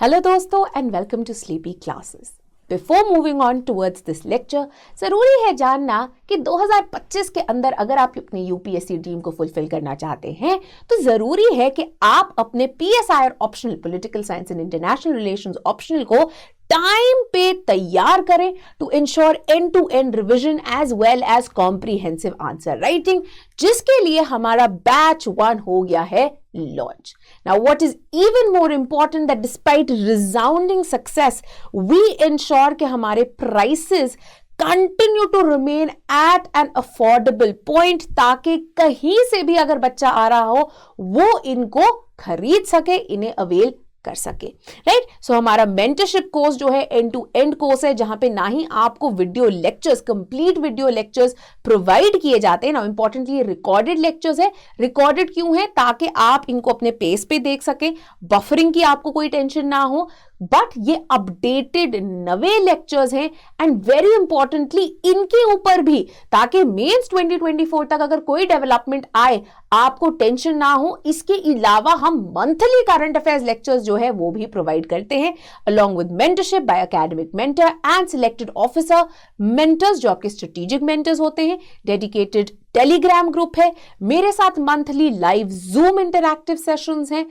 Hello दोस्तों and welcome to Sleepy Classes. Before moving on towards this lecture, जरूरी है जानना कि 2025 के अंदर अगर आप अपनी यूपीएससी ड्रीम को फुलफिल करना चाहते हैं तो जरूरी है कि आप अपने PSI optional political science and international relations optional को टाइम पे तैयार करें to ensure end to end revision as well as comprehensive answer writing, जिसके लिए हमारा बैच 1 हो गया है launch. Now, what is even more important that despite resounding success, we ensure कि हमारे prices continue to remain at an affordable point ताकि कहीं से भी अगर बच्चा आ रहा हो वो इनको खरीद सके, इन्हें अवेल कर सके, राइट। सो हमारा मेंटरशिप कोर्स जो है एंड टू एंड कोर्स है, जहां पे ना ही आपको video lectures, complete video lectures provide किए जाते हैं ना, इंपॉर्टेंटली रिकॉर्डेड लेक्चर्स है। रिकॉर्डेड क्यों है? ताकि आप इनको अपने पेस पे देख सकें, बफरिंग की आपको कोई टेंशन ना हो, बट ये अपडेटेड नवे लेक्चर्स हैं एंड वेरी इंपॉर्टेंटली इनके ऊपर भी, ताकि मेंस 2024 तक अगर कोई डेवलपमेंट आए आपको टेंशन ना हो। इसके अलावा हम मंथली करंट अफेयर्स लेक्चर्स जो है वो भी प्रोवाइड करते हैं along with mentorship by academic mentor and selected officer mentors, जो आपके स्ट्रेटेजिक मेंटर्स होते हैं। डेडिकेटेड टेलीग्राम ग्रुप है, मेरे साथ monthly live Zoom interactive sessions हैं,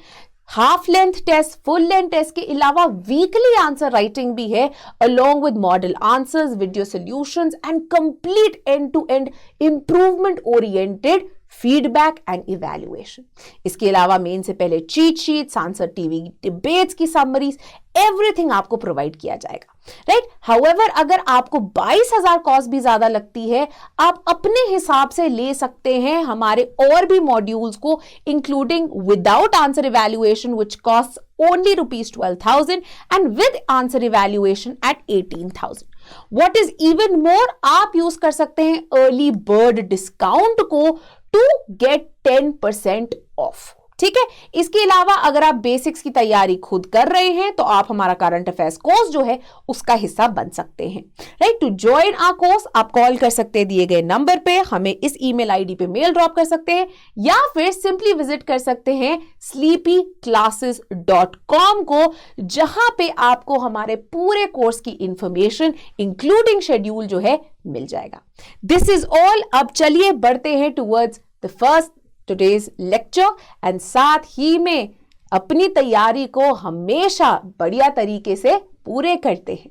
half length test, full length test के अलावा वीकली आंसर राइटिंग भी है along with model answers, video solutions and complete end to end improvement oriented feedback and evaluation. इसके अलावा मेन से पहले cheat sheets, answer TV debates की summaries, everything आपको प्रोवाइड किया जाएगा, राइट। हाउएवर अगर आपको 22,000 कॉस्ट भी ज्यादा लगती है, आप अपने हिसाब से ले सकते हैं हमारे और भी मॉड्यूल्स को, including without answer evaluation which cost only ₹12,000 and with answer evaluation at 18,000. What is even more, आप यूज कर सकते हैं अर्ली बर्ड डिस्काउंट को टू गेट 10% ऑफ, ठीक है। इसके अलावा अगर आप बेसिक्स की तैयारी खुद कर रहे हैं तो आप हमारा करंट अफेयर्स कोर्स जो है उसका हिस्सा बन सकते हैं, right. To join our course आप कॉल कर सकते हैं दिए गए नंबर पे, हमें इस ईमेल आईडी पे मेल ड्रॉप कर सकते हैं, या फिर सिंपली विजिट कर सकते हैं sleepyclasses.com को, जहां पे आपको हमारे पूरे कोर्स की इंफॉर्मेशन इंक्लूडिंग शेड्यूल जो है मिल जाएगा। This is all. अब चलिए बढ़ते हैं towards the first today's lecture and साथ ही में अपनी तैयारी को हमेशा बढ़िया तरीके से पूरे करते हैं।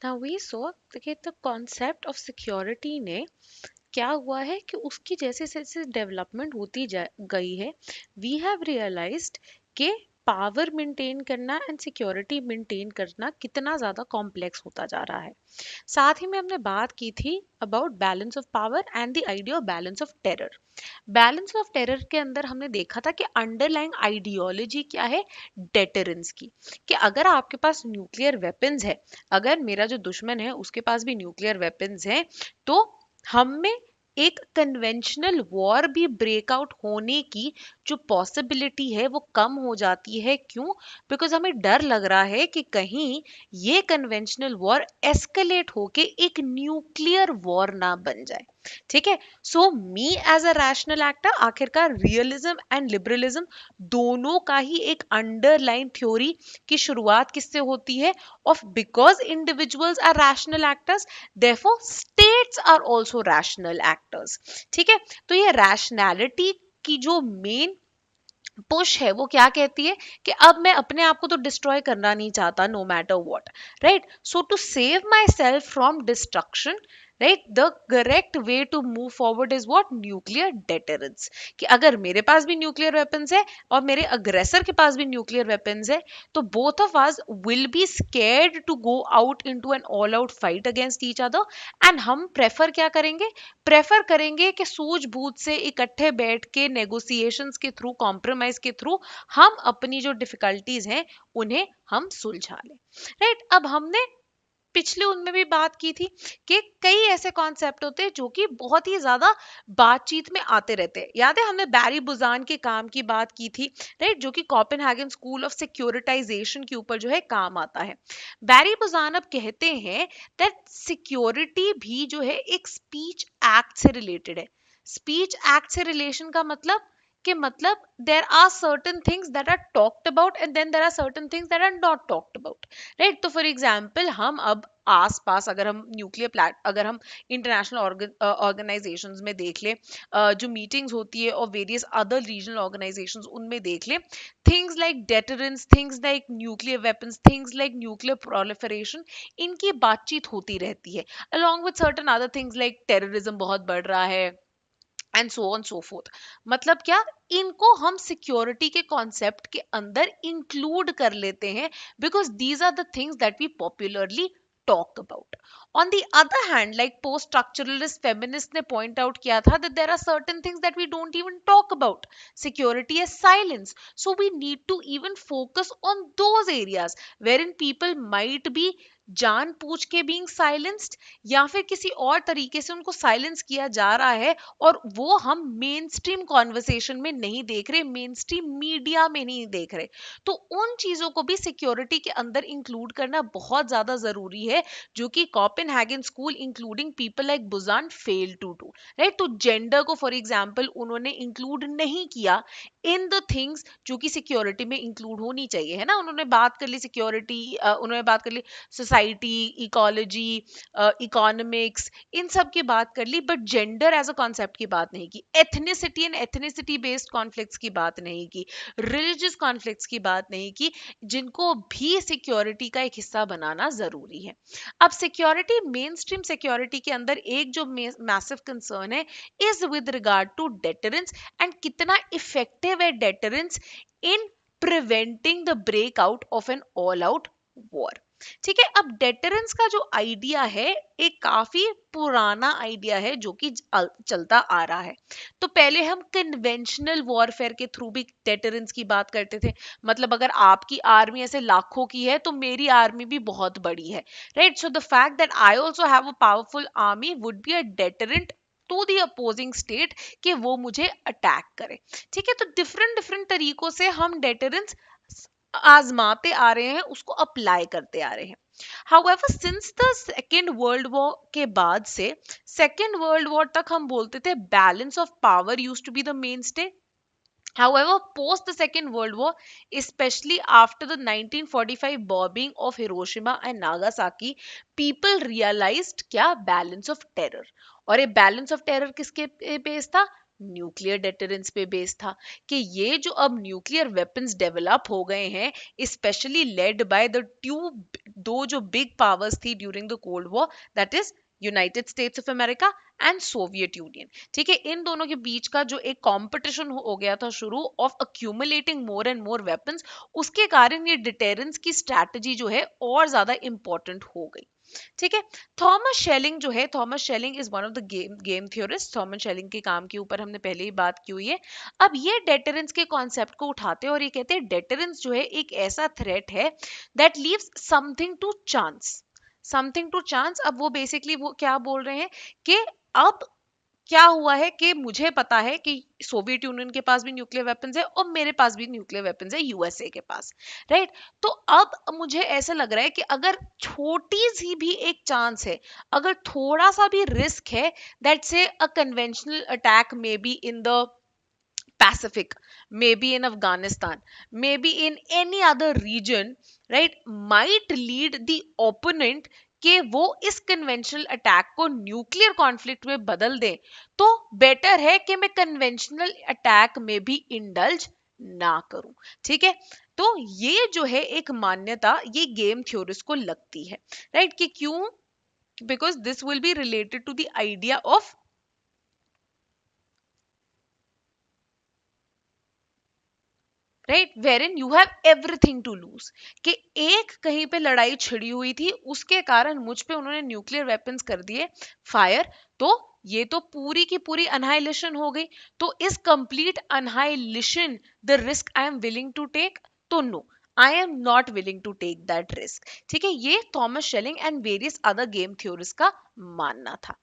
Now we saw कि the concept of security ने क्या हुआ है कि उसकी जैसे जैसे डेवलपमेंट होती गई है, we have realized कि पावर मेंटेन करना एंड सिक्योरिटी मेंटेन करना कितना ज़्यादा कॉम्प्लेक्स होता जा रहा है। साथ ही में हमने बात की थी about balance of power and the idea of balance of terror. Balance of terror के अंदर हमने देखा था कि अंडरलाइंग आइडियोलॉजी क्या है, डेटरेंस की, कि अगर आपके पास न्यूक्लियर वेपन्स है, अगर मेरा जो दुश्मन है उसके पास भी न्यूक्लियर वेपन्स हैं, तो हम में एक कन्वेंशनल वॉर भी ब्रेकआउट होने की जो पॉसिबिलिटी है वो कम हो जाती है। क्यों? बिकॉज हमें डर लग रहा है कि कहीं ये कन्वेंशनल वॉर एस्केलेट होके एक न्यूक्लियर वॉर ना बन जाए, ठीक है। So me as a rational actor, आखिरकार रियलिज्म एंड लिबरलिज्म दोनों का ही एक अंडरलाइन थ्योरी की शुरुआत किससे होती है? Of because individuals are rational actors, therefore states are also rational actors, ठीक है। तो ये रैशनैलिटी की जो मेन पुश है वो क्या कहती है कि अब मैं अपने आप को तो डिस्ट्रॉय करना नहीं चाहता, no matter what, right. So to save myself from destruction, right, the correct way to move forward is what? Nuclear deterrence. कि अगर मेरे पास भी न्यूक्लियर वेपन्स है और मेरे अग्रेसर के पास भी न्यूक्लियर वेपन्स है, तो both of us will be scared to go out into an all out fight against each other, and हम प्रेफर क्या करेंगे? प्रेफर करेंगे कि सूझबूझ से इकट्ठे बैठ के नेगोशिएशंस के थ्रू, कॉम्प्रोमाइज के थ्रू हम अपनी जो डिफिकल्टीज हैं उन्हें हम सुलझा लें, राइट। अब हमने पिछले उनमें भी बात की थी कि कई ऐसे कॉन्सेप्ट होते हैं जो कि बहुत ही ज्यादा बातचीत में आते रहते हैं। याद है हमने बैरी बुजान के काम की बात की थी, राइट, जो कि कोपेनहेगन स्कूल ऑफ सिक्योरिटाइजेशन के ऊपर जो है काम आता है। बैरी बुजान अब कहते हैं दैट सिक्योरिटी भी जो है एक स्पीच एक्ट से रिलेटेड है। स्पीच एक्ट से रिलेशन का मतलब कि मतलब there are certain things that are talked about and then there are certain things that are not talked about, right? तो फॉर एग्जाम्पल हम अब आस पास अगर हम न्यूक्लियर प्लाट अगर हम इंटरनेशनल ऑर्गेनाइजेशंस में देख ले, जो मीटिंग्स होती है और वेरियस अदर रीजनल ऑर्गेनाइजेशंस उनमें देख ले, things like deterrence, things like nuclear weapons, things like nuclear proliferation, इनकी बातचीत होती रहती है along with certain other things like terrorism बहुत बढ़ रहा है and so on so fourth. मतलब क्या, इनको हम सिक्योरिटी के कॉन्सेप्ट के अंदर इंक्लूड कर लेते हैं because these are the things that we popularly talk about. On the other hand, like post structuralist feminists ने point out किया था that there are certain things that we don't even talk about. Security is silence, so we need to even focus on those areas wherein people might be जान पूछ के being silenced या फिर किसी और तरीके से उनको साइलेंस किया जा रहा है और वो हम मेन स्ट्रीम कॉन्वर्सेशन में नहीं देख रहे, मेन स्ट्रीम मीडिया में नहीं देख रहे। तो उन चीजों को भी सिक्योरिटी के अंदर इंक्लूड करना बहुत ज्यादा जरूरी है, जो कि Copenhagen school including people like Buzan fail to do, right? तो जेंडर को फॉर एग्जांपल उन्होंने इंक्लूड नहीं किया इन द थिंग्स जो कि सिक्योरिटी में इंक्लूड होनी चाहिए, है ना? उन्होंने बात कर ली सिक्योरिटी, उन्होंने बात कर ली सोसाइटी, इकोलॉजी, इकोनॉमिक्स, इन सब की बात कर ली, but gender as a concept की बात नहीं की, ethnicity and ethnicity based conflicts की बात नहीं की, रिलीजियस कॉन्फ्लिक्ट्स की बात नहीं की, जिनको भी सिक्योरिटी का एक हिस्सा बनाना जरूरी है। अब सिक्योरिटी, मेन स्ट्रीम सिक्योरिटी के अंदर एक जो मैसिव कंसर्न है is with regard to deterrence and कितना इफेक्टिव है deterrence in preventing the breakout of an all out war. ठीक है, अब डेटरेंस का जो आइडिया है एक काफी पुराना आइडिया है जो कि चलता आ रहा है। तो पहले हम कन्वेंशनल वॉरफेयर के थ्रू भी डेटरेंस की बात करते थे, मतलब अगर आपकी आर्मी ऐसे लाखों की है तो मेरी आर्मी भी बहुत बड़ी है, right? So the fact that I also have a powerful army would be a deterrent to the opposing state कि वो मुझे अटैक करे। ठीक है, तो डिफरेंट डिफरेंट तरीकों से हम डेटरेंस आजमाते आ रहे हैं, उसको अप्लाई करते आ रहे हैं। However, since the Second World War के बाद से Second World War तक हम बोलते थे balance of power used to be the mainstay. However, post the Second World War, especially after the 1945 bombing of Hiroshima and Nagasaki, people realized क्या balance of terror। और ये balance of terror किसके base था? Nuclear deterrence पे base था कि ये जो अब न्यूक्लियर वेपन्स डेवलप हो गए हैं, स्पेशली लेड बाय द दो जो बिग पावर्स थी during the cold war, that is United states of America and Soviet union. ठीक है, इन दोनों के बीच का जो एक कंपटीशन हो गया था शुरू of accumulating more and more weapons, उसके कारण ये डिटेरेंस की स्ट्रैटेजी जो है और ज्यादा इंपॉर्टेंट हो गई। ठीक है, थॉमस शेलिंग जो है, Thomas shelling is one of the game theorist. Thomas shelling के काम के ऊपर हमने पहले ही बात की हुई है। अब ये डेटरेंस के कॉन्सेप्ट को उठाते हैं और ये कहते हैं डेटरेंस जो है एक ऐसा थ्रेट है that leaves something to chance, something to chance. अब वो बेसिकली वो क्या बोल रहे हैं कि अब क्या हुआ है कि मुझे पता है कि सोवियत यूनियन के पास भी न्यूक्लियर वेपन्स है और मेरे पास भी न्यूक्लियर वेपन्स है यूएसए के पास, राइट? तो अब मुझे ऐसा लग रहा है कि अगर छोटी सी भी एक चांस है, अगर थोड़ा सा भी रिस्क है दैट से a conventional attack may be in the Pacific, maybe in Afghanistan, maybe in any other region, right, might lead the opponent कि वो इस कन्वेंशनल अटैक को न्यूक्लियर कॉन्फ्लिक्ट में बदल दें, तो बेटर है कि मैं कन्वेंशनल अटैक में भी इंडल्ज ना करूं। ठीक है, तो ये जो है एक मान्यता ये गेम थ्योरिस्ट को लगती है, राइट? कि क्यों? Because this will be related to the idea of, right, wherein you have everything to lose. कि एक कहीं पे लड़ाई छिड़ी हुई थी, उसके कारण मुझ पे उन्होंने न्यूक्लियर वेपन्स कर दिए फायर, तो ये तो पूरी की पूरी अनहाइलेशन हो गई। तो इस complete annihilation the risk I am willing to take? तो no, I am not willing to take that risk. ठीक है, ये Thomas Schelling and various other game theorist का मानना था।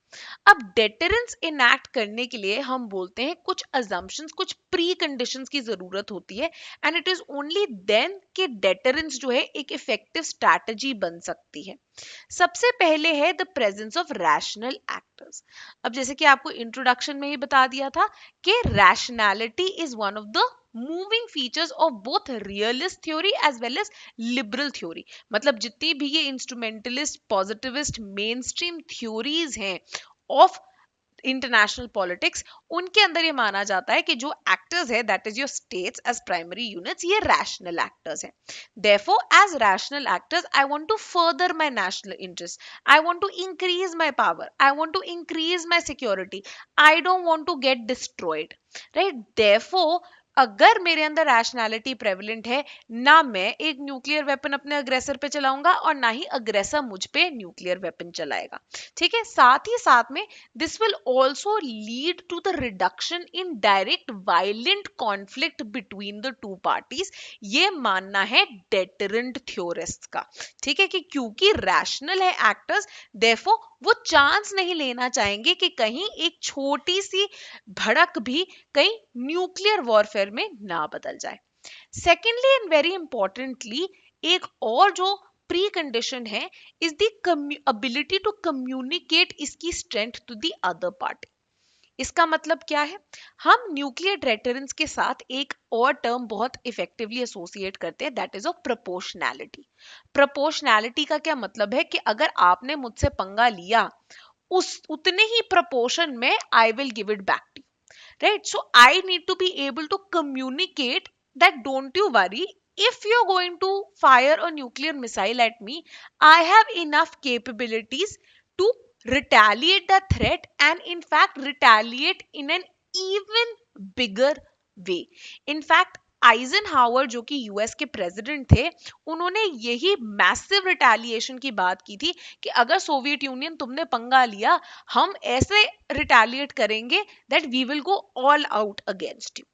अब डेटरेंस इनैक्ट करने के लिए हम बोलते हैं कुछ अजम्पशंस, कुछ प्री कंडीशंस की जरूरत होती है, and it is only then कि डेटरेंस जो है एक इफेक्टिव स्ट्रैटेजी बन सकती है। सबसे पहले है the presence of rational actors. अब जैसे कि आपको इंट्रोडक्शन में ही बता दिया था कि rationality is one of the moving features of both realist theory as well as liberal theory. मतलब जितनी भी ये instrumentalist, positivist, main stream theories हैं ऑफ इंटरनेशनल पॉलिटिक्स, उनके अंदर ये माना जाता है कि जो एक्टर्स है, that is your states as primary units, ये रैशनल एक्टर्स हैं। Therefore as rational actors I want to further my national interest, I want to increase my power, I want to increase my security, I don't want to get destroyed, right. Therefore अगर मेरे अंदर rationality prevalent है, ना मैं एक nuclear weapon अपने अग्रेसर पे चलाऊंगा और ना ही अग्रेसर मुझ पे न्यूक्लियर वेपन चलाएगा। ठीक है, साथ ही साथ में this will also lead to the reduction in direct violent conflict between the two parties। ये मानना है deterrent theorists का। ठीक है, कि क्योंकि रैशनल है एक्टर्स, therefore वो चांस नहीं लेना चाहेंगे कि कहीं एक छोटी सी भड़क भी कहीं न्यूक्लियर वॉरफेयर में ना बदल जाए। सेकेंडली एंड वेरी इंपॉर्टेंटली, एक और जो प्री कंडीशन है is the ability to communicate इसकी strength to the other party. इसका मतलब क्या है? हम न्यूक्लियर डेटरेंस के साथ एक और टर्म बहुत इफेक्टिवली एसोसिएट करते हैं, that is of proportionality. Proportionality का क्या मतलब है कि अगर आपने मुझसे पंगा लिया, उस उतने ही प्रोपोर्शन में I will give it back to, right? So I need to be able to communicate that don't you worry, if you're going to fire a nuclear missile at me, I have enough capabilities to retaliate that threat, and in fact retaliate in an even bigger way। in fact Eisenhower जो कि US के president थे, उन्होंने यही massive retaliation की बात की थी कि अगर सोवियत यूनियन तुमने पंगा लिया, हम ऐसे रिटेलिएट करेंगे that we will go all out against you.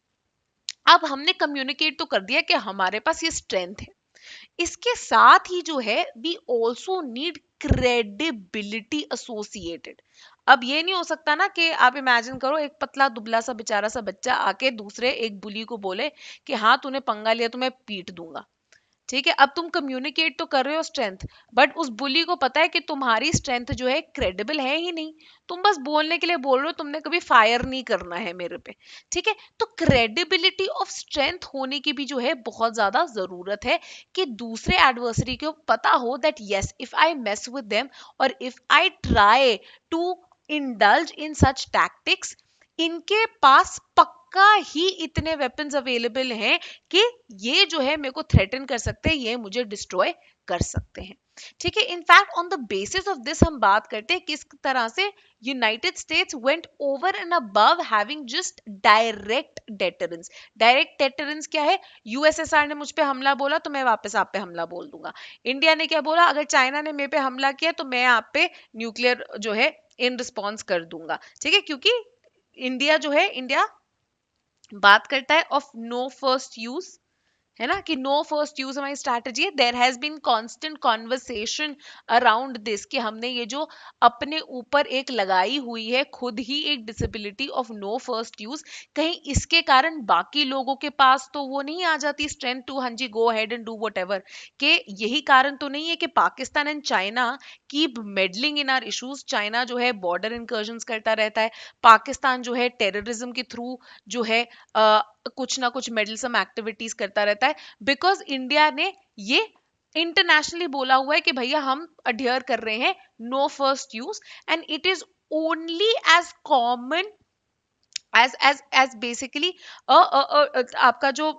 अब हमने कम्युनिकेट तो कर दिया कि हमारे पास ये स्ट्रेंथ है। इसके साथ ही जो है we also need credibility associated. अब ये नहीं हो सकता ना कि आप इमेजिन करो एक पतला दुबला सा बेचारा सा बच्चा आके दूसरे एक बुली को बोले कि हाँ तूने पंगा लिया तो मैं पीट दूंगा। ठीक है, अब तुम कम्युनिकेट तो कर रहे हो स्ट्रेंथ, बट उस बुली को पता है कि तुम्हारी स्ट्रेंथ जो है क्रेडिबल है ही नहीं, तुम बस बोलने के लिए बोल रहे हो, तुमने कभी फायर नहीं करना है मेरे पे। ठीक है, तो क्रेडिबिलिटी ऑफ स्ट्रेंथ होने की भी जो है बहुत ज्यादा जरूरत है कि दूसरे एडवर्सरी को पता हो that yes, if I mess with them और if I try to indulge in such tactics, इनके पास पक्का ही इतने वेपन्स अवेलेबल हैं कि ये जो है मेरे को थ्रेटन कर सकते हैं, ये मुझे डिस्ट्रॉय कर सकते हैं। ठीक है, in fact on the basis of this हम बात करते हैं किस तरह से United states went over and above having just direct deterrence. Direct deterrence क्या है? यूएसएसआर ने मुझ पे हमला बोला तो मैं वापस आप पे हमला बोल दूंगा। इंडिया ने क्या बोला? अगर चाइना ने मेरे पे हमला किया तो मैं आप पे न्यूक्लियर जो है इन रिस्पॉन्स कर दूंगा। ठीक है, क्योंकि इंडिया जो है, इंडिया बात करता है ऑफ नो फर्स्ट यूज, है ना, कि नो फर्स्ट यूज हमारी स्ट्रैटेजी है। There has been constant conversation around this कि हमने ये जो अपने ऊपर एक लगाई हुई है खुद ही एक disability of no first use, कहीं इसके कारण बाकी लोगों के पास तो वो नहीं आ जाती स्ट्रेंथ टू हाँ जी go ahead and do whatever, कि यही कारण तो नहीं है कि Pakistan and China keep meddling in our issues. China जो है बॉर्डर इंकर्जन्स करता रहता है, पाकिस्तान जो है टेररिज्म के थ्रू जो है कुछ ना कुछ मेडलसम एक्टिविटीज करता रहता है, बिकॉज इंडिया ने ये इंटरनेशनली बोला हुआ है कि भैया हम अडियर कर रहे हैं no first use, and it is only as common as basically आपका जो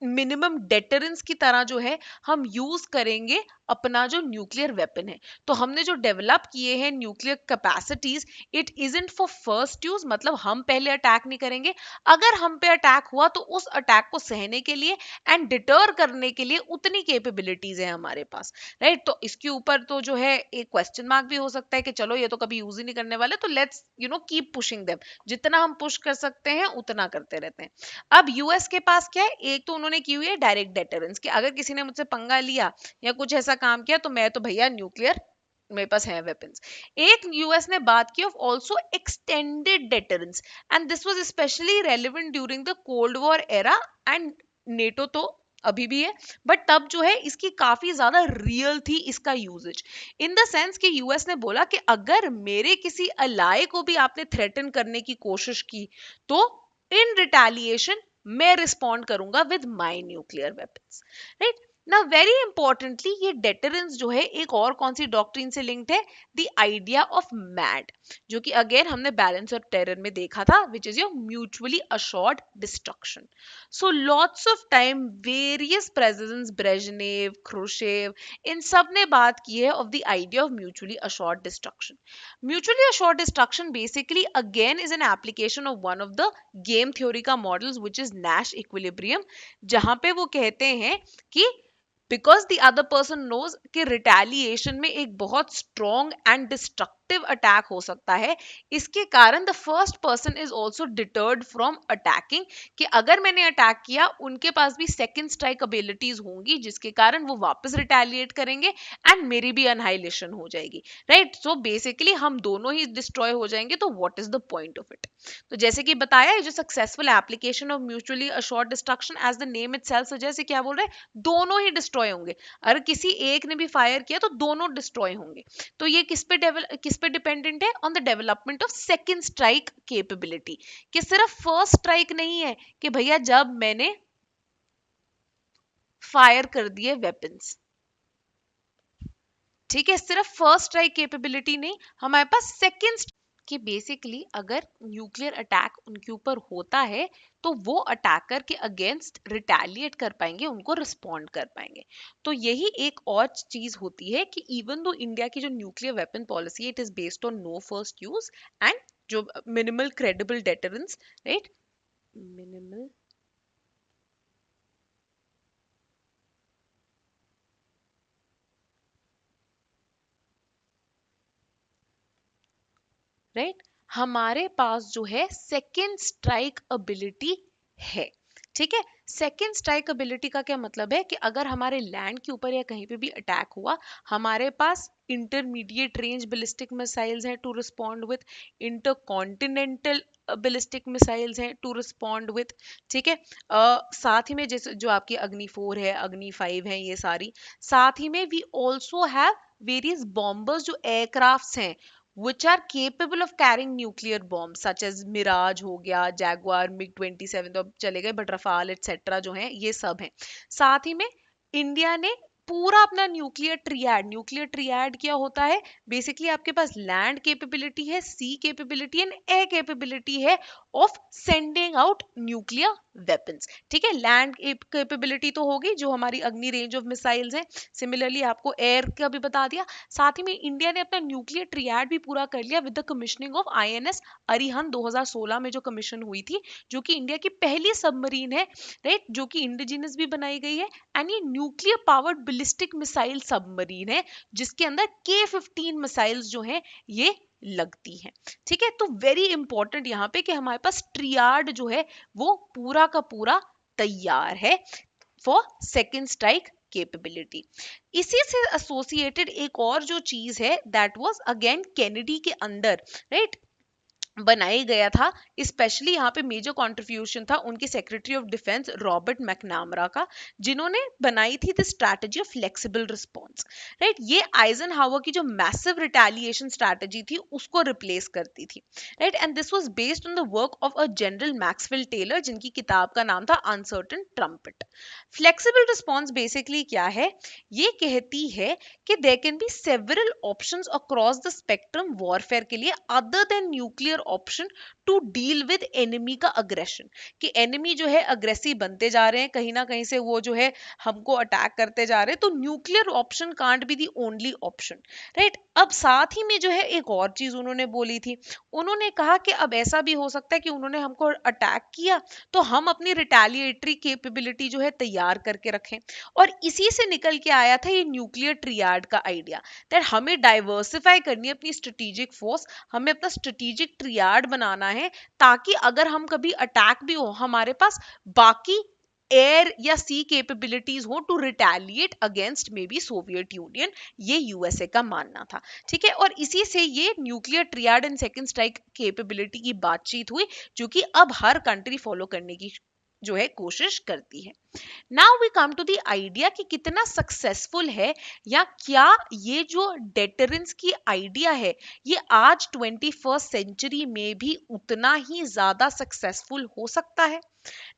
मिनिमम डेटरेंस की तरह जो है हम यूज करेंगे अपना जो न्यूक्लियर वेपन है। तो हमने जो डेवलप किए हैं nuclear capacities, it isn't for first use, मतलब हम पहले अटैक नहीं करेंगे, अगर हम पे अटैक हुआ तो उस अटैक को सहने के लिए एंड डिटर करने के लिए उतनी कैपेबिलिटीज है हमारे पास, राइट। तो इसके ऊपर तो जो है एक क्वेश्चन मार्क भी हो सकता है कि चलो ये तो कभी यूज ही नहीं करने वाले, तो लेट्स कीप पुशिंग देम, जितना हम पुश कर सकते हैं उतना करते रहते हैं। अब यूएस के पास क्या है? एक तो उन्होंने उन्होंने की हुई है डायरेक्ट डेटरेंस, कि अगर किसी ने मुझसे पंगा लिया या कुछ ऐसा काम किया तो मैं तो भैया न्यूक्लियर, मेरे पास है वेपन्स। एक यूएस ने बात की of also extended deterrence, and this was specially relevant during the cold war era, and NATO तो अभी भी है, बट तब जो है इसकी काफी ज्यादा रियल थी इसका यूजेज, इन द सेंस कि यूएस ने बोला कि अगर मेरे किसी अलाय को भी आपने थ्रेटन करने की कोशिश की तो इन रिटेलिएशन मैं रिस्पॉन्ड करूंगा with my nuclear weapons, right. ना वेरी इंपॉर्टेंटली ये डेटरेंस जो है एक और कौन सी डॉक्ट्रिन से लिंक्ड है, द आइडिया ऑफ मैड, जो कि अगेन हमने बैलेंस ऑफ टेरर में देखा था, which is your mutually assured destruction. So lots of time various presidents, Brezhnev, Khrushchev, इन सब ने बात की है of the idea of mutually assured destruction. Mutually assured destruction basically again is an application of one of the game theory का models which is Nash equilibrium, जहां पे वो कहते हैं कि because the other person knows कि retaliation में एक बहुत स्ट्रॉन्ग एंड डिस्ट्रक्टिव अटैक हो सकता है, इसके कारण the first person is also deterred from attacking, कि अगर मैंने अटैक किया उनके पास भी सेकेंड स्ट्राइक एबिलिटीज होंगी जिसके कारण वो वापस रिटेलिएट करेंगे एंड मेरी भी अनहाइलेशन हो जाएगी, राइट। सो बेसिकली हम दोनों ही डिस्ट्रॉय हो जाएंगे, तो what is the point of it. तो जैसे कि बताया, ये जो successful application of mutually assured destruction as the name itself suggest, क्या बोल रहे हैं, दोनों ही डिस्ट्रॉय होंगे, अगर किसी एक ने भी फायर किया तो दोनों डिस्ट्रॉय होंगे। तो ये किस पे डिपेंडेंट है, on the development of second strike capability, कि सिर्फ फर्स्ट स्ट्राइक नहीं है कि भैया जब मैंने फायर कर दिए वेपन्स, ठीक है, सिर्फ फर्स्ट स्ट्राइक कैपेबिलिटी नहीं, हमारे पास सेकंड, कि बेसिकली अगर न्यूक्लियर अटैक उनके ऊपर होता है तो वो अटैकर के अगेंस्ट रिटेलिएट कर पाएंगे, उनको रिस्पॉन्ड कर पाएंगे। तो यही एक और चीज होती है कि इवन दो इंडिया की जो न्यूक्लियर वेपन पॉलिसी है, it is based on no first use and जो minimal credible deterrence, right, minimal right, हमारे पास जो है सेकेंड स्ट्राइक एबिलिटी है, ठीक है। सेकेंड स्ट्राइक एबिलिटी का क्या मतलब है कि अगर हमारे लैंड के ऊपर या कहीं पे भी अटैक हुआ, हमारे पास इंटरमीडिएट रेंज बैलिस्टिक मिसाइल्स हैं to respond with, intercontinental ballistic missiles हैं टू रिस्पॉन्ड विथ, ठीक है। साथ ही में जैसे जो आपकी अग्नि 4 है, अग्नि 5 है, ये सारी, साथ ही में we also have various bombers जो एयरक्राफ्ट्स हैं which are capable of carrying nuclear bombs such as Mirage हो गया, जैगुआर, MiG-27 तो अब चले गए, बट रफाल एटसेट्रा जो हैं ये सब हैं। साथ ही में इंडिया ने पूरा अपना न्यूक्लियर ट्रियाड क्या होता है, बेसिकली आपके पास लैंड कैपेबिलिटी है, सी कैपेबिलिटी एंड एयर कैपेबिलिटी है of sending out nuclear weapons, ठीक है। लैंड कैपेबिलिटी तो होगी जो हमारी अग्नि रेंज ऑफ मिसाइल्स हैं, सिमिलरली आपको एयर का भी बता दिया। साथ ही में इंडिया ने अपना न्यूक्लियर ट्रियाड भी पूरा कर लिया with the commissioning of INS Arihant 2016 में जो कमीशन हुई थी, जो कि इंडिया की पहली सबमरीन है, राइट, जो कि इंडिजिनस भी बनाई गई है, एंड ये nuclear powered ballistic missile submarine है जिसके अंदर K-15 मिसाइल्स जो हैं ये लगती हैं, ठीक है। तो वेरी इंपॉर्टेंट यहाँ पे कि हमारे पास ट्रियाड जो है वो पूरा का पूरा तैयार है फॉर सेकेंड स्ट्राइक कैपेबिलिटी। इसी से एसोसिएटेड एक और जो चीज है दैट वाज अगेन केनेडी के अंदर, राइट, बनाया गया था, स्पेशली यहाँ पे मेजर कंट्रीब्यूशन था उनके सेक्रेटरी ऑफ डिफेंस रॉबर्ट मैकनामरा का, जिन्होंने बनाई थी the strategy of flexible response, right. ये आइजनहावर की जो मैसिव रिटेलिएशन स्ट्रैटेजी थी उसको रिप्लेस करती थी, right, and this was based on the work of a general Maxwell Taylor जिनकी किताब का नाम था uncertain trumpet. Flexible response basically क्या है, ये कहती है कि there can be several options across the spectrum warfare के लिए other than nuclear option to deal with enemy का अग्रेशन, कि एनिमी जो है अग्रेसिव बनते जा रहे हैं, कहीं ना कहीं से वो जो है हमको अटैक करते जा रहे हैं, तो nuclear option can't be the only option, right. अब साथ ही में जो है एक और चीज उन्होंने बोली थी, उन्होंने कहा कि अब ऐसा भी हो सकता है कि उन्होंने हमको अटैक किया तो हम अपनी रिटेलिएटरी कैपेबिलिटी जो है तैयार करके रखें, और इसी से निकल के आया था ये न्यूक्लियर ट्रियाड का आइडिया, दैट हमें डाइवर्सिफाई करनी है अपनी स्ट्रेटेजिक फोर्स, हमें अपना स्ट्रेटेजिक ट्रियाड बनाना है ताकि अगर हम कभी अटैक भी हो हमारे पास बाकी एयर या सी कैपेबिलिटीज हो to retaliate against may be Soviet Union, ये यूएसए का मानना था। ठीक है, और इसी से ये nuclear triad and second strike capability की बातचीत हुई, जो कि अब हर कंट्री फॉलो करने की जो है कोशिश करती है। Now we come to the idea कि कितना सक्सेसफुल है, या क्या ये जो डेटरेंस की आइडिया है ये आज 21st सेंचुरी में भी उतना ही ज्यादा सक्सेसफुल हो सकता है।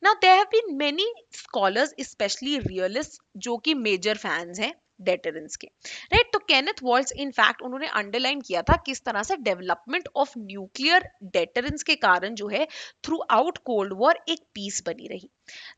Now there have been many scholars, especially realists, जो कि मेजर फैंस हैं डेटरेंस के, राइट। तो केनेथ वॉल्स इनफैक्ट उन्होंने अंडरलाइन किया था किस तरह से डेवलपमेंट ऑफ न्यूक्लियर डेटरेंस के कारण जो है थ्रू आउट कोल्ड वॉर एक पीस बनी रही।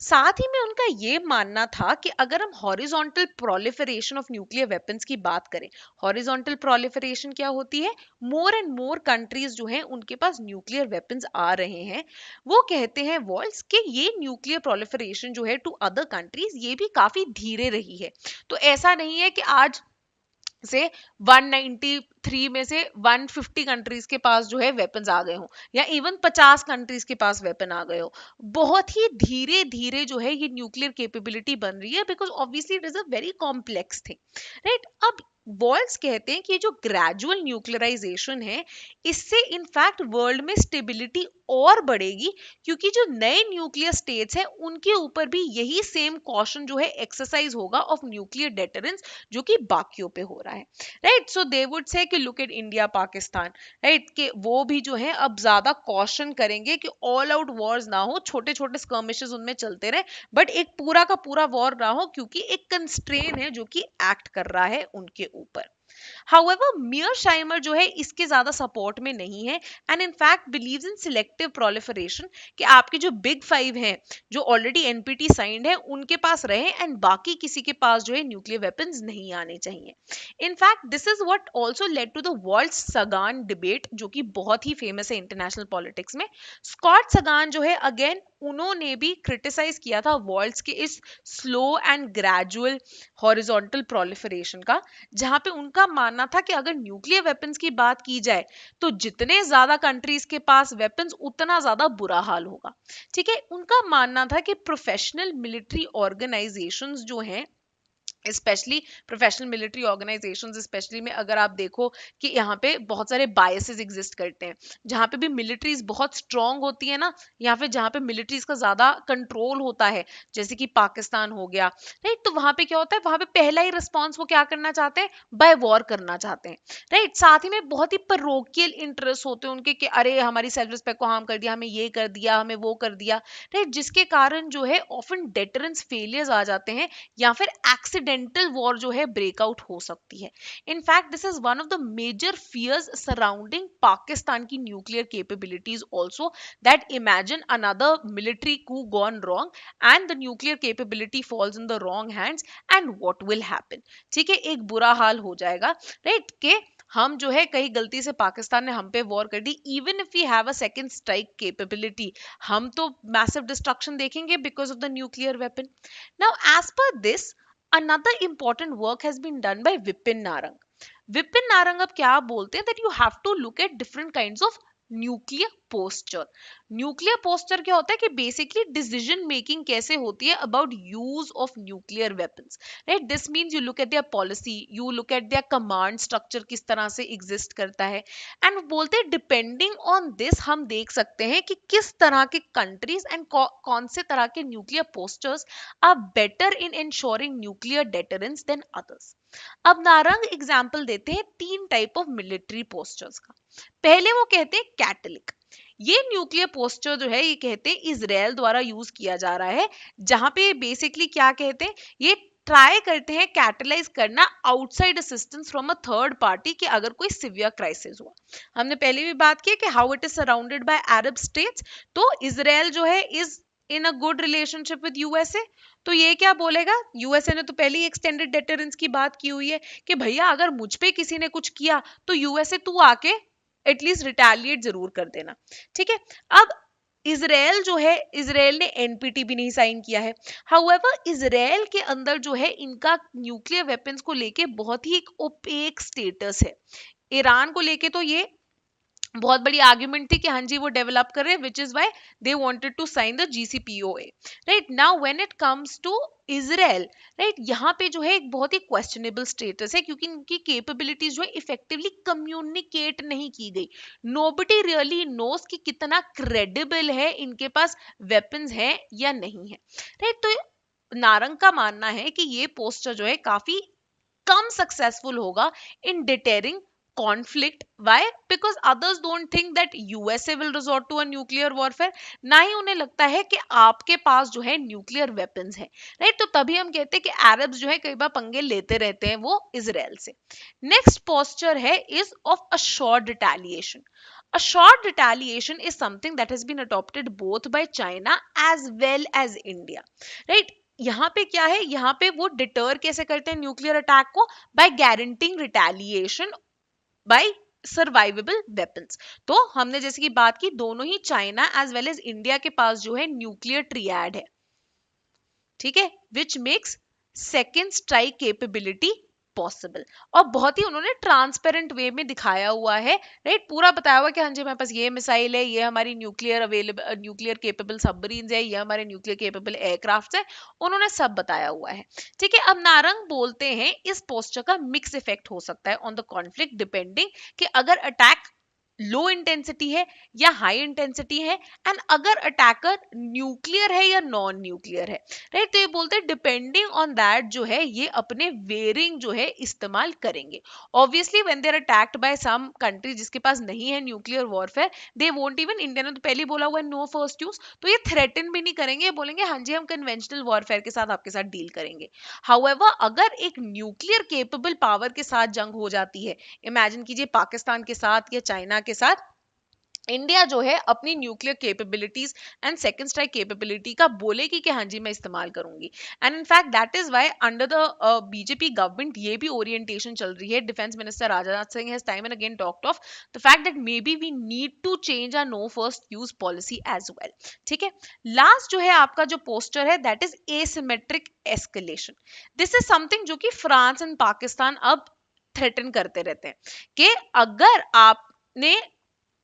साथ ही में उनका ये मानना था कि अगर हम horizontal proliferation of nuclear weapons की बात करें, हॉरिजॉन्टल प्रोलिफरेशन क्या होती है, मोर एंड मोर कंट्रीज जो हैं उनके पास न्यूक्लियर वेपन्स आ रहे हैं। वो कहते हैं वॉल्स कि ये न्यूक्लियर प्रोलिफरेशन जो है टू अदर कंट्रीज ये भी काफी धीरे रही है। तो ऐसा नहीं है कि आज से 193 में से 150 कंट्रीज के पास जो है वेपन्स आ गए हो, या इवन 50 कंट्रीज के पास वेपन आ गए हो। बहुत ही धीरे धीरे जो है ये न्यूक्लियर कैपेबिलिटी बन रही है, because obviously it is a very complex thing, right. अब बॉल्स कहते हैं कि ये जो ग्रेजुअल न्यूक्लियराइजेशन है इससे इनफैक्ट वर्ल्ड में स्टेबिलिटी और बढ़ेगी, क्योंकि जो नए न्यूक्लियर स्टेट्स हैं उनके ऊपर भी यही सेम कॉशन जो है एक्सरसाइज होगा ऑफ न्यूक्लियर डेटरेंस जो कि बाकियों पे हो रहा है, right. So they would say कि look at India Pakistan, right, कि वो भी जो है अब ज्यादा कॉशन करेंगे कि ऑल आउट वॉर्स ना हो, छोटे छोटे स्कर्मिशेस उनमें चलते रहे, बट एक पूरा का पूरा वॉर ना हो, क्योंकि एक कंस्ट्रेन है जो कि एक्ट कर रहा है उनके ऊपर। However, Mearsheimer जो है इसके ज्यादा सपोर्ट में नहीं है, and in fact believes in selective proliferation, कि आपके जो बिग फाइव हैं जो ऑलरेडी एनपीटी साइंड है उनके पास रहे, एंड बाकी किसी के पास जो है न्यूक्लियर वेपन्स नहीं आने चाहिए। In fact this is what also led to the Waltz Sagan debate, जो कि बहुत ही फेमस है इंटरनेशनल पॉलिटिक्स में। स्कॉट सगान जो है अगेन उन्होंने भी क्रिटिसाइज किया था वर्ल्ड्स के इस slow and gradual horizontal proliferation का, जहां पे उनका मानना था कि अगर न्यूक्लियर वेपन्स की बात की जाए तो जितने ज्यादा कंट्रीज के पास वेपन्स उतना ज्यादा बुरा हाल होगा। ठीक है, उनका मानना था कि प्रोफेशनल मिलिट्री ऑर्गेनाइजेशंस जो हैं, specially professional military organisations specially में अगर आप देखो कि यहाँ पे बहुत सारे बायसेस एग्जिस्ट करते हैं, जहाँ पे भी मिलिट्रीज बहुत स्ट्रांग होती है ना, या फिर जहाँ पे मिलिट्रीज का ज्यादा कंट्रोल होता है, जैसे कि पाकिस्तान हो गया, राइट। तो वहां पे क्या होता है, वहां पे पहला ही रिस्पॉन्स वो क्या करना चाहते हैं, बाय वॉर करना चाहते हैं, राइट। साथ ही में बहुत ही पैरोकियल इंटरेस्ट होते हैं उनके कि अरे हमारी सेल्फ रिस्पेक्ट को हार्म कर दिया, हमें ये कर दिया, हमें वो कर दिया, राइट, जिसके कारण जो है ऑफन डेटरेंस फेलियर्स आ जाते हैं, या फिर एक्सीडेंटल वॉर जो है ब्रेकआउट हो सकती है। In fact this is one of the major fears surrounding Pakistan की nuclear capabilities also, that imagine another military coup gone wrong and the nuclear capability falls in the wrong hands, and what will happen। ठीक है, एक बुरा हाल हो जाएगा, right, के हम जो है कहीं गलती से पाकिस्तान ने हम पे वॉर कर दी, even if we have a second strike capability, हम तो मैसिव डिस्ट्रक्शन देखेंगे because of the nuclear weapon. Now as per this another important work has been done by Vipin Narang. Vipin Narang अब क्या बोलते हैं, that you have to look at different kinds of nuclear posture. Nuclear posture क्या होता है कि basically decision making कैसे होती है about use of nuclear weapons, right. This means you look at their policy, you look at there command structure किस तरह से एग्जिस्ट करता है, एंड बोलते हैं डिपेंडिंग ऑन दिस हम देख सकते हैं कि किस तरह के कंट्रीज एंड कौन से तरह के nuclear postures are better in insuring nuclear deterrence than others. अब नारंग एग्जाम्पल देते हैं तीन टाइप ऑफ मिलिट्री पोस्चर्स का। पहले वो कहते हैं कैटलिक। ये न्यूक्लियर पोस्चर जो है ये कहते हैं इजराइल द्वारा यूज किया जा रहा है, जहां पे बेसिकली क्या कहते हैं, ये ट्राई करते हैं कैटलाइज करना outside assistance from a third party कि अगर कोई सिवियर क्राइसिस हुआ। हमने पहले भी बात की कि how it is surrounded by Arab states, तो इजराइल जो है is in a good relationship with USA. तो ये क्या बोलेगा, यूएसए ने तो पहले ही एक्सटेंडेड डेटरेंस की बात की हुई है कि भैया अगर मुझ पे किसी ने कुछ किया तो यूएसए तू आके एटलीस्ट रिटेलिएट जरूर कर देना। ठीक है, अब इजराइल जो है, इजराइल ने एनपीटी भी नहीं साइन किया है। हाउएवर इजराइल के अंदर जो है इनका न्यूक्लियर वेपन्स को लेके बहुत ही एक ओपेक स्टेटस है। ईरान को लेके तो ये बहुत बड़ी आर्ग्यूमेंट थी कि हाँ जी वो डेवलप कर रहे हैं, which is why they wanted to sign the JCPOA. Right now when it comes to Israel, right यहाँ पे जो है एक बहुत ही क्वेश्चनेबल स्टेटस है, क्योंकि इनकी कैपेबिलिटीज जो है इफेक्टिवली कम्युनिकेट नहीं की गई। नोबडी रियली नोस कि कितना क्रेडिबल है, इनके पास वेपन्स है या नहीं है। राइट तो नारंग का मानना है कि ये पोस्टर जो है काफी कम सक्सेसफुल होगा in deterring conflict. Why? Because others don't think that USA will resort to a nuclear warfare. ना ही उन्हें लगता है कि आपके पास जो है न्यूक्लियर वेपन्स है। राइट तो तभी हम कहते हैं कि अरब्स जो है कई बार पंगे लेते रहते हैं वो इजराइल से। नेक्स्ट पोस्चर है is of assured retaliation. Assured retaliation is something that has been adopted both by China as well as India. Right? यहाँ पे क्या है, यहाँ पे वो डिटर कैसे करते हैं न्यूक्लियर अटैक को, by guaranteeing retaliation by survivable weapons. तो हमने जैसे कि बात की, दोनों ही China as well as India के पास जो है न्यूक्लियर ट्रियाड है, ठीक है, which makes second strike capability possible. और बहुत ही उन्होंने ट्रांसपेरेंट वे में दिखाया हुआ है, राइट पूरा बताया हुआ कि हाँ जी हमारे पास ये मिसाइल है, ये हमारी nuclear available nuclear capable submarines है, ये हमारे न्यूक्लियर केपेबल एयरक्राफ्ट है, उन्होंने सब बताया हुआ है। ठीक है, अब नारंग बोलते हैं इस पोस्टर का मिक्स इफेक्ट हो सकता है ऑन द कॉन्फ्लिक्ट, डिपेंडिंग कि अगर अटैक लो इंटेंसिटी है या हाई इंटेंसिटी है, एंड अगर अटैकर न्यूक्लियर है या नॉन न्यूक्लियर है। राइट तो ये बोलते हैं डिपेंडिंग ऑन दैट जो है ये अपने वेरिंग जो है इस्तेमाल करेंगे। Obviously when they are attacked by some country जिसके पास नहीं है nuclear warfare, they won't even, India ने तो पहले ही बोला हुआ है नो फर्स्ट यूज, तो ये थ्रेटन भी नहीं करेंगे, बोलेंगे हाँ जी हम कन्वेंशनल वॉरफेयर के साथ आपके साथ डील करेंगे। हाउएवर अगर एक न्यूक्लियर केपेबल पावर के साथ जंग हो जाती है, इमेजिन कीजिए पाकिस्तान के साथ या चाइना के साथ, इंडिया जो है अपनी nuclear capabilities and second strike capability का बोलेगी कि हाँ जी मैं इस्तेमाल करूंगी। And in fact that is why under the BJP government ये भी ओरिएंटेशन चल रही है। Defence minister Rajnath Singh has time and again talked of the fact that maybe we need to change our no first use policy as well. ठीक है, last जो है आपका जो पोस्टर है that is asymmetric escalation. This is something जो कि France and Pakistan अब थ्रेटन करते रहते हैं कि अगर आपने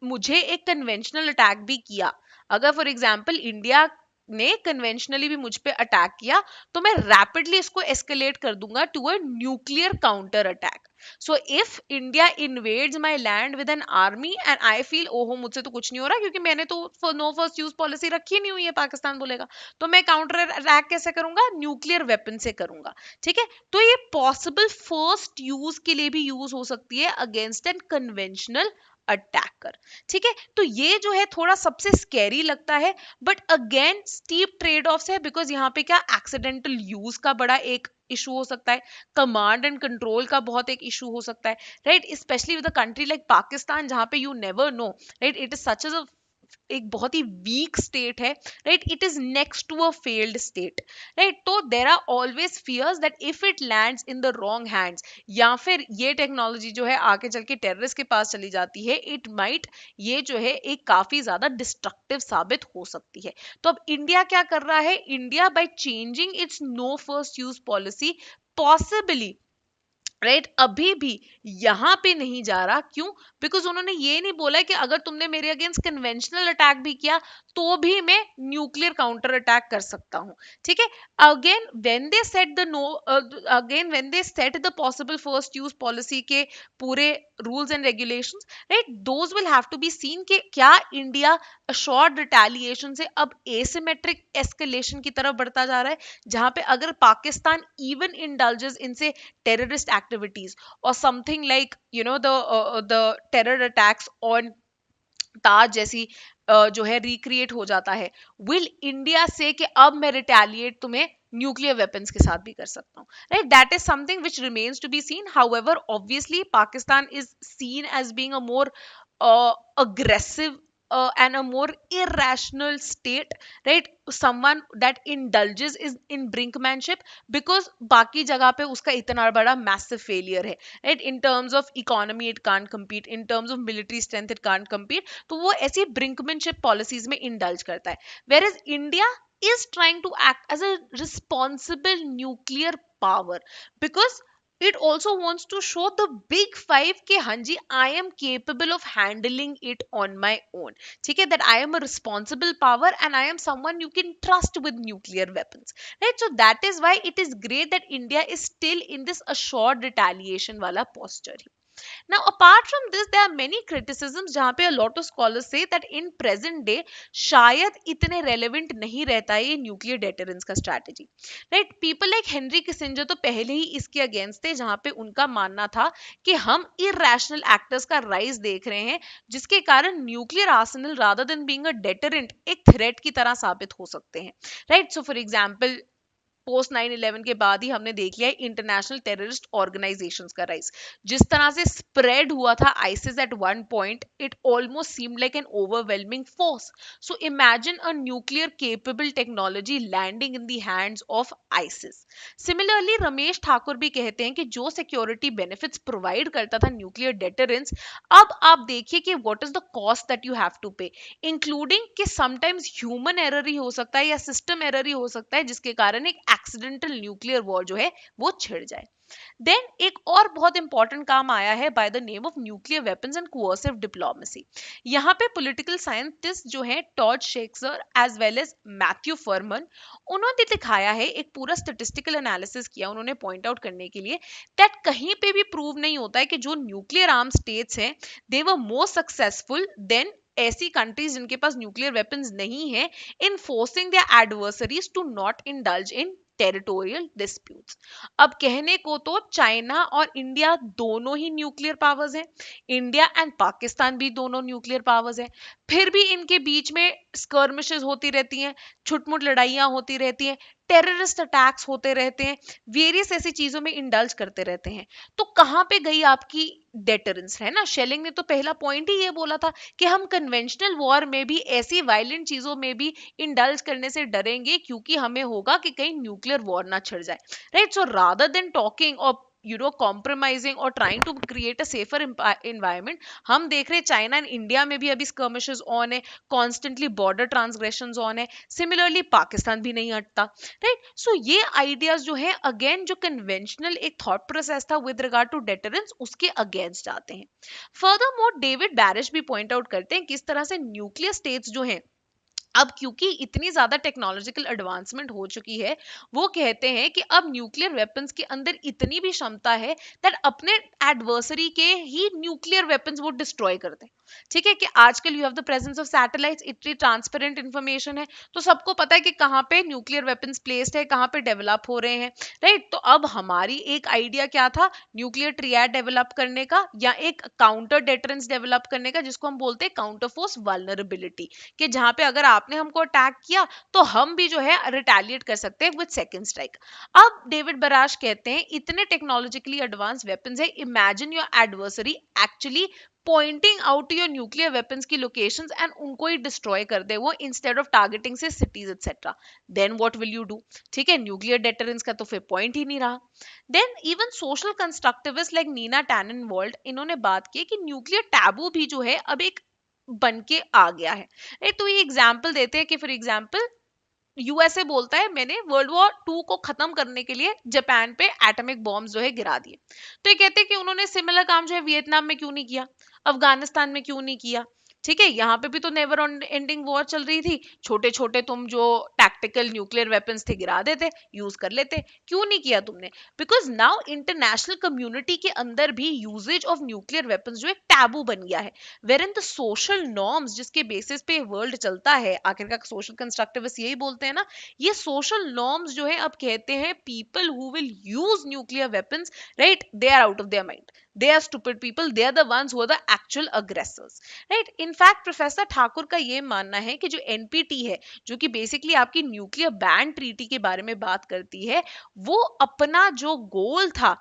मुझे एक कन्वेंशनल अटैक भी किया, अगर फॉर एग्जांपल इंडिया ने कन्वेंशनली भी मुझ पे अटैक किया, तो मैं रैपिडली इसको एस्केलेट कर दूंगा to a nuclear counter attack. So if India invades my land with an army and I feel ओहो मुझसे तो कुछ नहीं हो रहा क्योंकि मैंने तो नो फर्स्ट यूज पॉलिसी रखी नहीं हुई है, पाकिस्तान बोलेगा, तो मैं काउंटर अटैक कैसे करूंगा, न्यूक्लियर वेपन से करूंगा। ठीक है, तो ये पॉसिबल फर्स्ट यूज के लिए भी यूज हो सकती है अगेंस्ट एन कन्वेंशनल अटैकर। ठीक है, तो ये जो है थोड़ा सबसे स्कैरी लगता है, but again steep trade offs है, बिकॉज यहाँ पे क्या एक्सीडेंटल यूज का बड़ा एक इशू हो सकता है, कमांड एंड कंट्रोल का बहुत एक इशू हो सकता है, right, especially with a country like Pakistan जहां पे you never know, right, it is such as a एक बहुत ही वीक स्टेट है, right, it is next to a failed state, right, तो there are always fears that if it lands in the wrong hands या फिर ये technology जो है आगे चल के टेररिस्ट के पास चली जाती है, इट माइट ये जो है एक काफी ज्यादा डिस्ट्रक्टिव साबित हो सकती है। तो अब इंडिया क्या कर रहा है, India by changing its no first use policy possibly, right अभी भी यहां पे नहीं जा रहा, क्यों, बिकॉज उन्होंने ये नहीं बोला कि अगर तुमने मेरे अगेंस्ट कन्वेंशनल अटैक भी किया तो भी मैं न्यूक्लियर काउंटर अटैक कर सकता हूं। ठीक है, again when they set the no again when they set the possible first use policy के पूरे rules and regulations, right, those will have to be seen कि क्या इंडिया अशोर्ड रिटेलिएशन से अब एसिमेट्रिक एस्केलेशन की तरफ बढ़ता जा रहा है, जहां पे अगर पाकिस्तान इवन इंडल्जेस इनसे terrorist activities or something like you know the terror attacks on ताज जैसी जो है रिक्रिएट हो जाता है, विल इंडिया से कि अब मैं रिटेलिएट तुम्हें न्यूक्लियर वेपन्स के साथ भी कर सकता हूँ, right, that is something which remains to be seen. However obviously Pakistan is seen as being a more aggressive and a more irrational state, right, someone that indulges is in brinkmanship, because बाकी जगह पे उसका इतना बड़ा massive failure है, right, in terms of economy it can't compete, in terms of military strength it can't compete, तो वो ऐसी brinkmanship policies में indulge करता है, whereas India is trying to act as a responsible nuclear power, because it also wants to show the big five कि हाँ जी I am capable of handling it on my own. ठीक है, that I am a responsible power and I am someone you can trust with nuclear weapons. Right, so that is why it is great that India is still in this assured retaliation वाला posture. Now, apart from this, there are many criticisms जहाँ पे a lot of scholars say that in present day शायद इतने relevant नहीं रहता है ये nuclear deterrence का strategy. Right? People like Henry Kissinger तो पहले ही इसके against थे जहाँ पे उनका मानना था कि हम irrational actors का rise देख रहे हैं जिसके कारण nuclear arsenal rather than being a deterrent एक threat की तरह साबित हो सकते हैं. Right? So, for example, post 9/11 के बाद ही हमने देख लिया है इंटरनेशनल टेररिस्ट ऑर्गेनाइजेशंस का राइज. जिस तरह से स्प्रेड हुआ था ISIS at one point, it almost seem like an overwhelming force. So imagine a nuclear capable technology landing in the hands of ISIS. Similarly Ramesh Thakur भी कहते हैं कि जो सिक्योरिटी बेनिफिट्स प्रोवाइड करता था न्यूक्लियर डेटरेंस, अब आप देखिए कि what is the cost that you have to pay, including कि समटाइम्स ह्यूमन एरर ही हो सकता है या सिस्टम एरर ही हो सकता है जिसके कारण एक एक्सीडेंटल न्यूक्लियर वॉर जो है वो छिड़ जाए. देन एक और बहुत इंपॉर्टेंट काम आया है by the name of nuclear weapons and coercive diplomacy. यहाँ पे पॉलिटिकल साइंटिस्ट जो है Todd Sechser as well as Matthew Fuhrmann, उन्होंने दिखाया है, एक पूरा स्टेटिस्टिकल एनालिसिस किया उन्होंने पॉइंट आउट करने के लिए दैट कहीं पे भी प्रूव नहीं होता है कि जो न्यूक्लियर आर्म स्टेट्स हैं they were more successful than ऐसी कंट्रीज जिनके पास न्यूक्लियर वेपन्स नहीं है in forcing their adversaries to not indulge in territorial disputes. अब कहने को तो चाइना और इंडिया दोनों ही न्यूक्लियर पावर्स हैं, इंडिया एंड पाकिस्तान भी दोनों न्यूक्लियर पावर्स हैं, फिर भी इनके बीच में स्कर्मिशेस होती रहती हैं, छुटमुट लड़ाइयां होती रहती हैं, टेररिस्ट अटैक्स होते रहते हैं, वेरियस ऐसी चीजों में इंडल्ज करते रहते हैं. तो कहां पे गई आपकी डेटरेंस, है ना? शेलिंग ने तो पहला पॉइंट ही ये बोला था कि हम कन्वेंशनल वॉर में भी ऐसी वायलेंट चीजों में भी इंडल्ज करने से डरेंगे क्योंकि हमें होगा कि कहीं न्यूक्लियर वॉर ना छिड़ जाए. Right, so rather than talking और compromising or trying to create a safer environment, हम देख रहे हैं चाइना एंड इंडिया में भी अभी skirmishes ऑन है, कॉन्स्टेंटली बॉर्डर ट्रांसग्रेशंस ऑन है, सिमिलरली पाकिस्तान भी नहीं हटता. राइट, सो ये आइडियाज जो है अगेन जो कन्वेंशनल एक थॉट प्रोसेस था विद रिगार्ड टू डेटरेंस उसके अगेंस्ट जाते हैं. फर्दरमोर डेविड बैरिश भी पॉइंट आउट करते हैं किस तरह से न्यूक्लियर स्टेट्स जो हैं अब क्योंकि इतनी ज्यादा टेक्नोलॉजिकल एडवांसमेंट हो चुकी है, वो कहते हैं कि अब न्यूक्लियर वेपन्स के अंदर इतनी भी क्षमता है दैट अपने एडवर्सरी के ही न्यूक्लियर वेपन्स वो डिस्ट्रॉय कर दें. ठीक है, कि आजकल you have the presence of satellites, इतनी ट्रांसपेरेंट इंफॉर्मेशन है तो सबको पता है कि कहाँ पे न्यूक्लियर वेपन्स प्लेस्ड है, कहाँ पे डेवलप हो रहे हैं. राइट, तो अब हमारी एक आइडिया क्या था न्यूक्लियर ट्रियाड डेवलप करने का या एक काउंटर डेटरेंस डेवलप करने का जिसको हम बोलते हैं काउंटर फोर्स वल्नरेबिलिटी, कि जहां पे अगर आपने हमको अटैक किया तो हम भी जो है रिटेलिएट कर सकते हैं विद सेकंड स्ट्राइक. अब डेविड बराश कहते हैं इतने टेक्नोलॉजिकली एडवांस वेपन्स है, imagine your adversary actually pointing out your nuclear weapons की लोकेशंस एंड उनको ही डिस्ट्रॉय कर दे वो इंस्टेड ऑफ टारगेटिंग से cities etcetera. Then what will you do? ठीक है, न्यूक्लियर डेटरेंस का तो फिर पॉइंट ही नहीं रहा. Then even social constructivist like Nina Tannenwald इन्होंने बात की कि न्यूक्लियर टैबू भी जो है अब एक बन के आ गया है. तो ये एग्जाम्पल देते हैं कि फॉर एग्जाम्पल यूएसए बोलता है मैंने वर्ल्ड वॉर 2 को खत्म करने के लिए जापान पे एटॉमिक बॉम्ब्स जो है गिरा दिए. तो ये कहते हैं कि उन्होंने सिमिलर काम जो है वियतनाम में क्यों नहीं किया, अफगानिस्तान में क्यों नहीं किया. ठीक है, यहाँ पे भी तो नेवर एंडिंग वॉर चल रही थी, छोटे छोटे तुम जो टैक्टिकल न्यूक्लियर वेपन्स थे गिरा देते, यूज कर लेते, क्यों नहीं किया तुमने? बिकॉज नाउ इंटरनेशनल कम्युनिटी के अंदर भी यूजेज ऑफ न्यूक्लियर वेपन्स जो एक टैबू बन गया है, where in the social norms जिसके बेसिस पे वर्ल्ड चलता है, आखिरकार सोशल कंस्ट्रक्टिविस्ट यही बोलते हैं ना, ये सोशल नॉर्म्स जो है अब कहते हैं people who will use nuclear weapons, right, they are out of their mind, they are stupid people, they are the ones who are the actual aggressors. Right, in fact professor Thakur का ये मानना है कि जो एनपीटी है जो कि basically आपकी न्यूक्लियर बैन ट्रीटी के बारे में बात करती है, वो अपना जो गोल था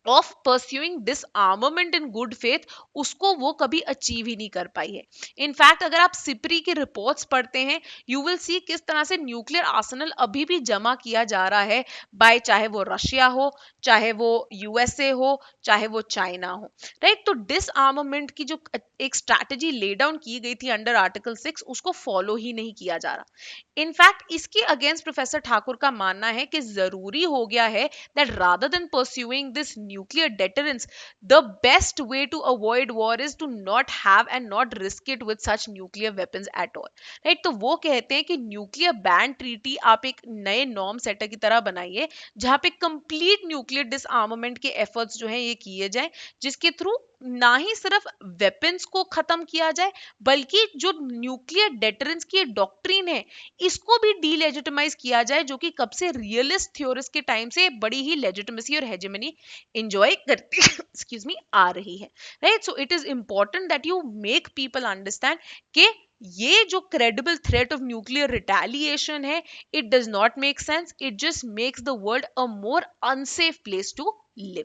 of pursuing डिसआर्मामेंट in good faith, उसको वो कभी अचीव ही नहीं कर पाई है। इनफैक्ट अगर आप सिप्री की रिपोर्ट्स पढ़ते हैं, यू विल सी किस तरह से न्यूक्लियर आर्सेनल अभी भी जमा किया जा रहा है बाय, चाहे वो रशिया हो, चाहे वो यूएसए हो, चाहे वो चाइना हो, राइट। तो डिसआर्मामेंट की जो एक स्ट्रैटेजी ले डाउन की गई थी अंडर आर्टिकल 6, उसको फॉलो ही नहीं किया जा रहा। इनफैक्ट इसके अगेंस्ट प्रोफेसर ठाकुर का मानना है कि जरूरी हो गया है that rather than pursuing this nuclear deterrence, the best way to avoid war is to not have and not risk it with such nuclear weapons at all, right। तो वो कहते हैं कि न्यूक्लियर बैन ट्रीटी आप एक नए norm shutter की तरह बनाइए, जहां पे कंप्लीट न्यूक्लियर डिसआर्मामेंट के एफर्ट्स जो हैं ये किए जाएं, जिसके थ्रू ना ही सिर्फ वेपन्स को खत्म किया जाए, बल्कि जो न्यूक्लियर डेटरेंस की डॉक्ट्रिन है इसको भी डीलेजिटिमाइज किया जाए, जो कि कब से रियलिस्ट थ्योरिस्ट के टाइम से बड़ी ही लेजिटिमेसी और हेजेमनी एंजॉय करती एक्सक्यूज मी आ रही है, right. So it is important that you make people understand कि ये जो credible threat of nuclear retaliation है, it does not make sense, it just makes the world a more unsafe place to live in.